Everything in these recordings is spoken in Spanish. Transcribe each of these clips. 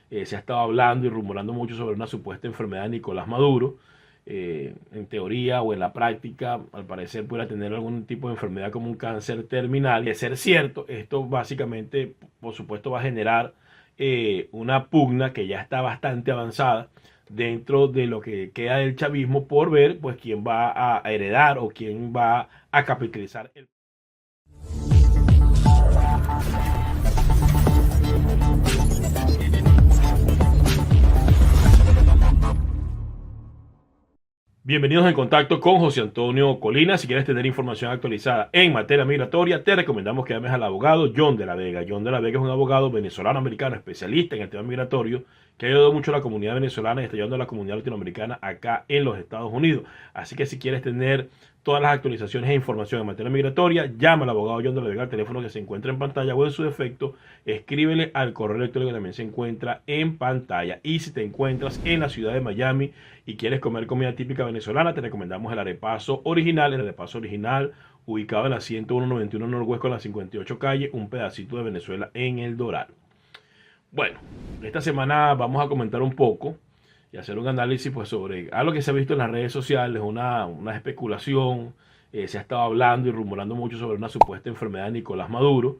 Se ha estado hablando y rumorando mucho sobre una supuesta enfermedad de Nicolás Maduro. En teoría o en la práctica, al parecer pudiera tener algún tipo de enfermedad como un cáncer terminal. De ser cierto, esto básicamente, por supuesto, va a generar una pugna que ya está bastante avanzada dentro de lo que queda del chavismo por ver pues quién va a heredar o quién va a capitalizar el. Bienvenidos en contacto con José Antonio Colina. Si quieres tener información actualizada en materia migratoria, te recomendamos que llames al abogado John de la Vega. John de la Vega es un abogado venezolano-americano especialista en el tema migratorio que ha ayudado mucho a la comunidad venezolana y está ayudando a la comunidad latinoamericana acá en los Estados Unidos. Así que si quieres tener todas las actualizaciones e información en materia migratoria, llama al abogado John de la Vega al teléfono que se encuentra en pantalla o en su defecto, escríbele al correo electrónico que también se encuentra en pantalla. Y si te encuentras en la ciudad de Miami y quieres comer comida típica venezolana, te recomendamos el arepazo original. El arepazo original, ubicado en la 10191 Northwest con la 58 calle, un pedacito de Venezuela en El Dorado. Bueno, esta semana vamos a comentar un poco y hacer un análisis pues sobre algo que se ha visto en las redes sociales, una especulación. Se ha estado hablando y rumorando mucho sobre una supuesta enfermedad de Nicolás Maduro.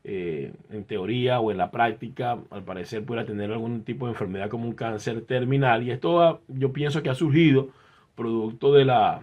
En teoría o en la práctica, al parecer pudiera tener algún tipo de enfermedad como un cáncer terminal. Y esto yo pienso que ha surgido producto de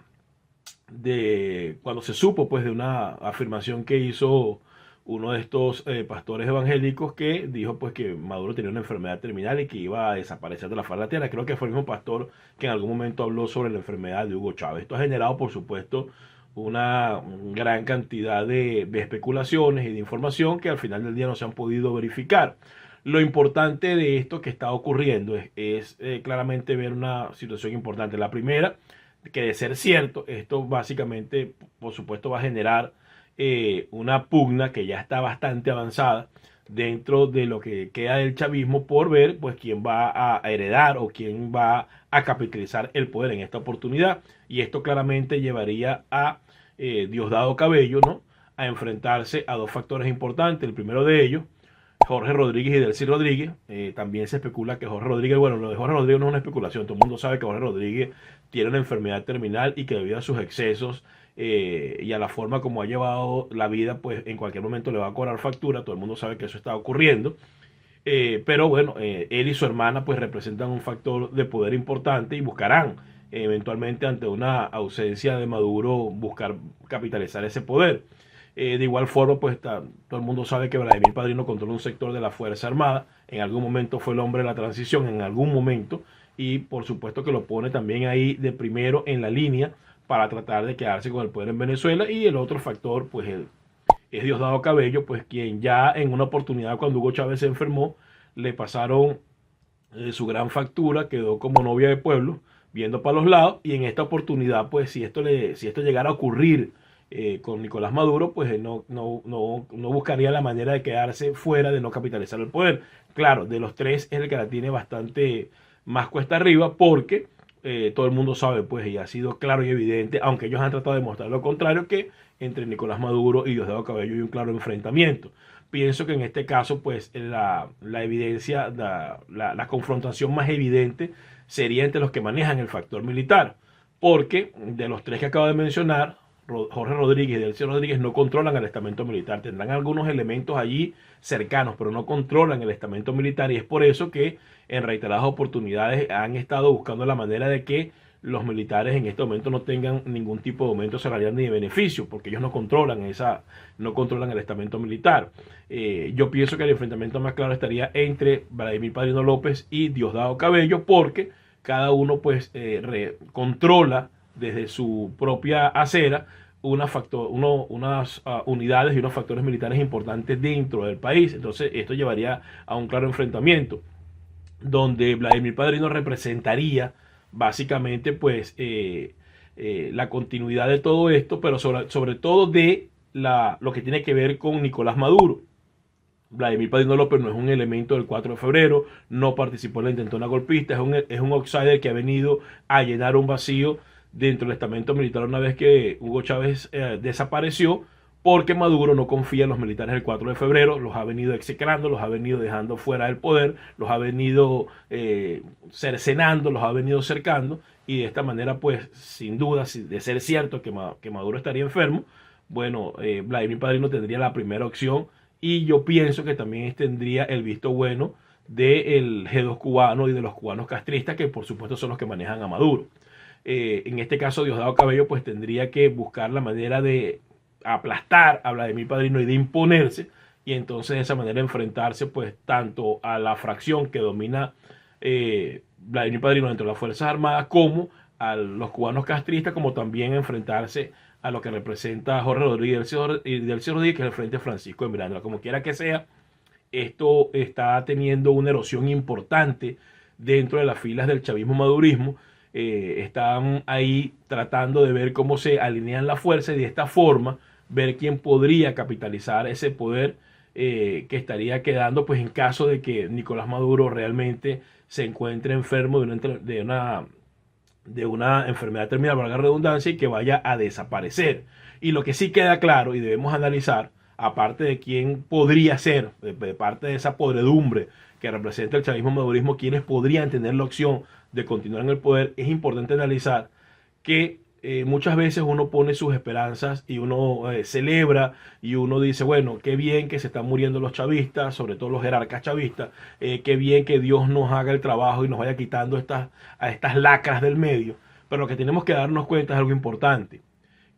cuando se supo pues de una afirmación que hizo uno de estos pastores evangélicos que dijo pues que Maduro tenía una enfermedad terminal y que iba a desaparecer de la faz de la tierra. Creo que fue el mismo pastor que en algún momento habló sobre la enfermedad de Hugo Chávez. Esto ha generado, por supuesto, una gran cantidad de especulaciones y de información que al final del día no se han podido verificar. Lo importante de esto que está ocurriendo es claramente ver una situación importante. La primera, que de ser cierto, esto básicamente, por supuesto, va a generar una pugna que ya está bastante avanzada dentro de lo que queda del chavismo por ver pues quién va a heredar o quién va a capitalizar el poder en esta oportunidad. Y esto claramente llevaría a Diosdado Cabello, ¿no?, a enfrentarse a dos factores importantes. El primero de ellos, Jorge Rodríguez y Delcy Rodríguez. También se especula que Jorge Rodríguez, bueno, lo de Jorge Rodríguez no es una especulación, todo el mundo sabe que Jorge Rodríguez tiene una enfermedad terminal y que debido a sus excesos y a la forma como ha llevado la vida, pues en cualquier momento le va a cobrar factura. Todo el mundo sabe que eso está ocurriendo. Pero bueno, él y su hermana pues representan un factor de poder importante y buscarán eventualmente ante una ausencia de Maduro buscar capitalizar ese poder. De igual forma, pues todo el mundo sabe que Vladimir Padrino controla un sector de la Fuerza Armada. En algún momento fue el hombre de la transición, en algún momento, y por supuesto que lo pone también ahí de primero en la línea para tratar de quedarse con el poder en Venezuela. Y el otro factor, pues es Diosdado Cabello, pues quien ya en una oportunidad cuando Hugo Chávez se enfermó, le pasaron su gran factura, quedó como novia de pueblo, viendo para los lados. Y en esta oportunidad, pues si esto llegara a ocurrir con Nicolás Maduro, pues él no buscaría la manera de quedarse fuera, de no capitalizar el poder. Claro, de los tres es el que la tiene bastante más cuesta arriba porque todo el mundo sabe, pues, y ha sido claro y evidente, aunque ellos han tratado de mostrar lo contrario, que entre Nicolás Maduro y Diosdado Cabello hay un claro enfrentamiento. Pienso que en este caso, pues, la evidencia, la confrontación más evidente sería entre los que manejan el factor militar, porque de los tres que acabo de mencionar, Jorge Rodríguez y Delcy Rodríguez no controlan el estamento militar. Tendrán algunos elementos allí cercanos, pero no controlan el estamento militar, y es por eso que en reiteradas oportunidades han estado buscando la manera de que los militares en este momento no tengan ningún tipo de aumento salarial ni de beneficio, porque ellos no controlan el estamento militar. Yo pienso que el enfrentamiento más claro estaría entre Vladimir Padrino López y Diosdado Cabello, porque cada uno pues controla desde su propia acera unas unidades y unos factores militares importantes dentro del país. Entonces esto llevaría a un claro enfrentamiento donde Vladimir Padrino representaría básicamente pues la continuidad de todo esto, pero sobre todo de lo que tiene que ver con Nicolás Maduro. Vladimir Padrino López no es un elemento del 4 de febrero, no participó en la intentona golpista, es un outsider que ha venido a llenar un vacío dentro del estamento militar una vez que Hugo Chávez desapareció, porque Maduro no confía en los militares del 4 de febrero, los ha venido execrando, los ha venido dejando fuera del poder, los ha venido cercenando, los ha venido cercando, y de esta manera, pues, sin duda, de ser cierto que Maduro estaría enfermo, bueno, Vladimir Padrino tendría la primera opción, y yo pienso que también tendría el visto bueno del G2 cubano y de los cubanos castristas, que por supuesto son los que manejan a Maduro. En este caso, Diosdado Cabello pues tendría que buscar la manera de aplastar a Vladimir Padrino y de imponerse, y entonces de esa manera enfrentarse pues tanto a la fracción que domina Vladimir Padrino dentro de las Fuerzas Armadas, como a los cubanos castristas, como también enfrentarse a lo que representa Jorge Rodríguez y Delcy Rodríguez, que es el Frente Francisco de Miranda. Como quiera que sea, esto está teniendo una erosión importante dentro de las filas del chavismo-madurismo. Están ahí tratando de ver cómo se alinean las fuerzas y de esta forma ver quién podría capitalizar ese poder que estaría quedando, pues, en caso de que Nicolás Maduro realmente se encuentre enfermo de una enfermedad terminal, valga la redundancia, y que vaya a desaparecer. Y lo que sí queda claro y debemos analizar, aparte de quién podría ser, de parte de esa podredumbre que representa el chavismo-madurismo, quienes podrían tener la opción de continuar en el poder, es importante analizar que muchas veces uno pone sus esperanzas y uno celebra y uno dice, bueno, qué bien que se están muriendo los chavistas, sobre todo los jerarcas chavistas, qué bien que Dios nos haga el trabajo y nos vaya quitando a estas lacras del medio. Pero lo que tenemos que darnos cuenta es algo importante,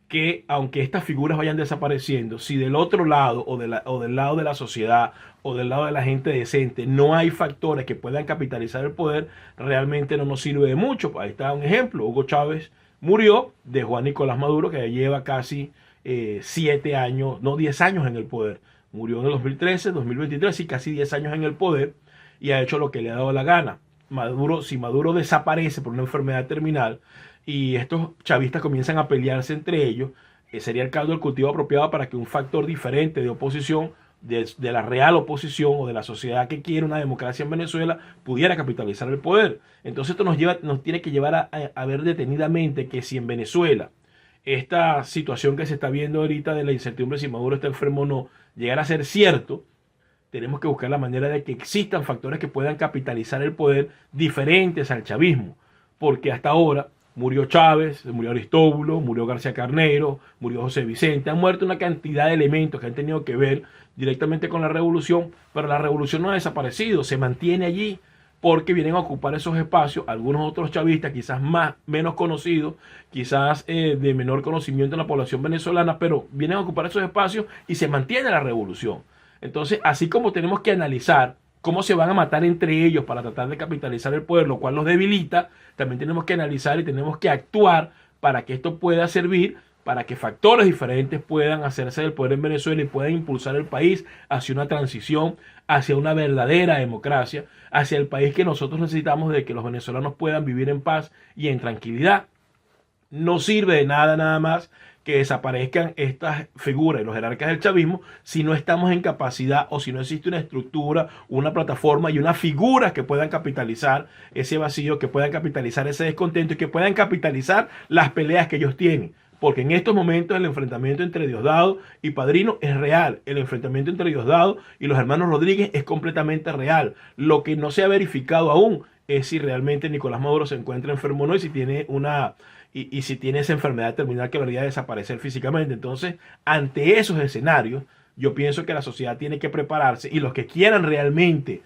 que aunque estas figuras vayan desapareciendo, si del otro lado o del lado de la sociedad o del lado de la gente decente no hay factores que puedan capitalizar el poder, realmente no nos sirve de mucho. Ahí está un ejemplo: Hugo Chávez murió, dejó a Nicolás Maduro, que ya lleva casi 7 años, no 10 años en el poder. Murió en el 2013, 2023, y casi 10 años en el poder, y ha hecho lo que le ha dado la gana. Si Maduro desaparece por una enfermedad terminal y estos chavistas comienzan a pelearse entre ellos, sería el caldo del cultivo apropiado para que un factor diferente de oposición, de la real oposición o de la sociedad que quiere una democracia en Venezuela, pudiera capitalizar el poder. Entonces esto nos tiene que llevar a ver detenidamente que si en Venezuela esta situación que se está viendo ahorita de la incertidumbre si Maduro está enfermo o no llegara a ser cierto, tenemos que buscar la manera de que existan factores que puedan capitalizar el poder diferentes al chavismo, porque hasta ahora murió Chávez, murió Aristóbulo, murió García Carnero, murió José Vicente, han muerto una cantidad de elementos que han tenido que ver directamente con la revolución, pero la revolución no ha desaparecido, se mantiene allí, porque vienen a ocupar esos espacios algunos otros chavistas, quizás menos conocidos, quizás de menor conocimiento en la población venezolana, pero vienen a ocupar esos espacios y se mantiene la revolución. Entonces, así como tenemos que analizar cómo se van a matar entre ellos para tratar de capitalizar el poder, lo cual los debilita, también tenemos que analizar y tenemos que actuar para que esto pueda servir, para que factores diferentes puedan hacerse del poder en Venezuela y puedan impulsar el país hacia una transición, hacia una verdadera democracia, hacia el país que nosotros necesitamos, de que los venezolanos puedan vivir en paz y en tranquilidad. No sirve de nada nada más que desaparezcan estas figuras y los jerarcas del chavismo si no estamos en capacidad, o si no existe una estructura, una plataforma y unas figuras que puedan capitalizar ese vacío, que puedan capitalizar ese descontento y que puedan capitalizar las peleas que ellos tienen. Porque en estos momentos el enfrentamiento entre Diosdado y Padrino es real. El enfrentamiento entre Diosdado y los hermanos Rodríguez es completamente real. Lo que no se ha verificado aún es si realmente Nicolás Maduro se encuentra enfermo o no, y si tiene si tiene esa enfermedad terminal que debería desaparecer físicamente. Entonces, ante esos escenarios, yo pienso que la sociedad tiene que prepararse, y los que quieran realmente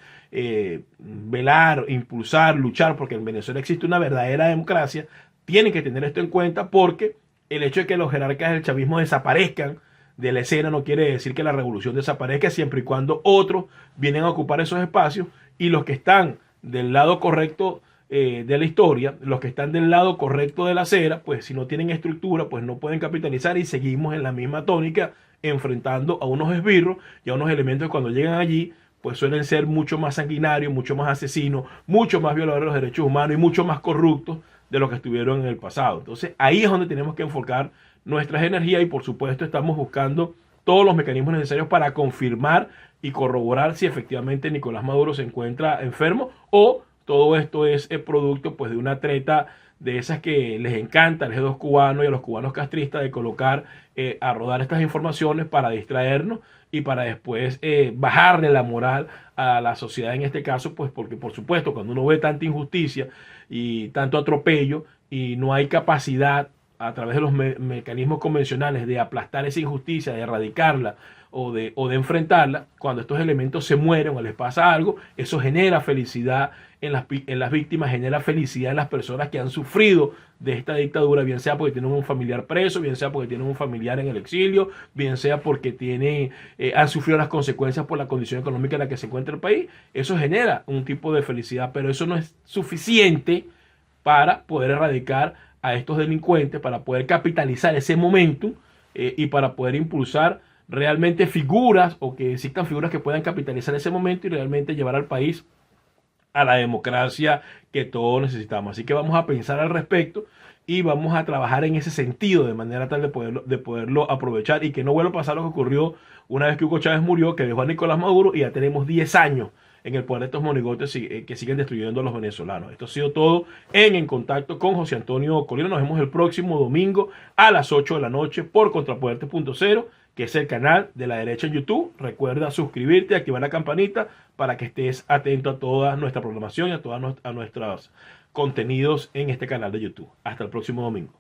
velar, impulsar, luchar porque en Venezuela existe una verdadera democracia, tienen que tener esto en cuenta, porque el hecho de que los jerarcas del chavismo desaparezcan de la escena no quiere decir que la revolución desaparezca, siempre y cuando otros vienen a ocupar esos espacios, y los que están del lado correcto de la historia, los que están del lado correcto de la acera, pues si no tienen estructura, pues no pueden capitalizar, y seguimos en la misma tónica, enfrentando a unos esbirros y a unos elementos que cuando llegan allí pues suelen ser mucho más sanguinarios, mucho más asesinos, mucho más violadores de los derechos humanos y mucho más corruptos de lo que estuvieron en el pasado. Entonces ahí es donde tenemos que enfocar nuestras energías, y por supuesto estamos buscando todos los mecanismos necesarios para confirmar y corroborar si efectivamente Nicolás Maduro se encuentra enfermo, o todo esto es el producto pues de una treta de esas que les encanta al G2 cubano y a los cubanos castristas de colocar a rodar estas informaciones para distraernos y para después bajarle la moral a la sociedad en este caso, pues porque por supuesto cuando uno ve tanta injusticia y tanto atropello y no hay capacidad a través de los mecanismos convencionales de aplastar esa injusticia, de erradicarla o de enfrentarla, cuando estos elementos se mueren o les pasa algo, eso genera felicidad en las víctimas, genera felicidad en las personas que han sufrido de esta dictadura, bien sea porque tienen un familiar preso, bien sea porque tienen un familiar en el exilio, bien sea porque han sufrido las consecuencias por la condición económica en la que se encuentra el país. Eso genera un tipo de felicidad, pero eso no es suficiente para poder erradicar a estos delincuentes, para poder capitalizar ese momentum y para poder impulsar realmente figuras o que existan figuras que puedan capitalizar ese momento y realmente llevar al país a la democracia que todos necesitamos. Así que vamos a pensar al respecto y vamos a trabajar en ese sentido de manera tal de poderlo aprovechar y que no vuelva a pasar lo que ocurrió una vez que Hugo Chávez murió, que dejó a Nicolás Maduro y ya tenemos 10 años en el poder de estos monigotes que siguen destruyendo a los venezolanos. Esto ha sido todo en Contacto con José Antonio Colina. Nos vemos el próximo domingo a las 8 de la noche por Contrapoder.0, que es el canal de la derecha en YouTube. Recuerda suscribirte, activar la campanita para que estés atento a toda nuestra programación y a todos nuestros contenidos en este canal de YouTube. Hasta el próximo domingo.